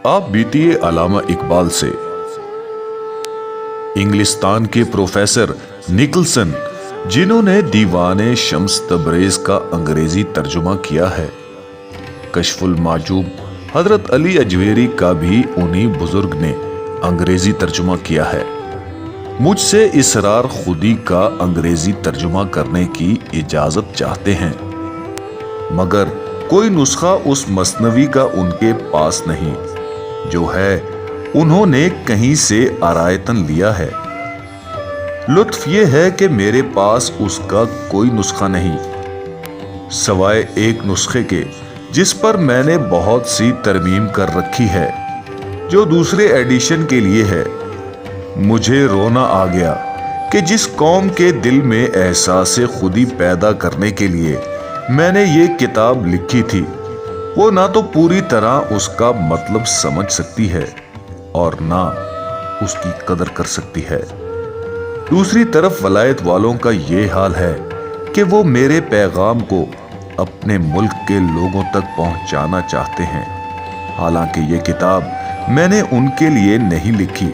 आप बीतिए अलामा इकबाल से। इंग्लिस्तान के प्रोफेसर निकलसन, जिन्होंने दीवाने शम्स तबरेज का अंग्रेजी तर्जुमा किया है, कशफुल माजूब हजरत अली अजवेरी का भी उन्हीं बुजुर्ग ने अंग्रेजी तर्जुमा किया है। मुझसे इसरार खुदी का अंग्रेजी तर्जुमा करने की इजाजत चाहते हैं, मगर कोई नुस्खा उस मसनवी का उनके पास नहीं, जो है उन्होंने कहीं से आरायतन लिया है। लुत्फ ये है कि मेरे पास उसका कोई नुस्खा नहीं, सवाए एक नुस्खे के जिस पर मैंने बहुत सी तरमीम कर रखी है, जो दूसरे एडिशन के लिए है। मुझे रोना आ गया कि जिस कौम के दिल में एहसास खुदी पैदा करने के लिए मैंने ये किताब लिखी थी, वो ना तो पूरी तरह उसका मतलब समझ सकती है और ना उसकी कदर कर सकती है। दूसरी तरफ वलायत वालों का ये हाल है कि वो मेरे पैगाम को अपने मुल्क के लोगों तक पहुंचाना चाहते हैं, हालांकि ये किताब मैंने उनके लिए नहीं लिखी,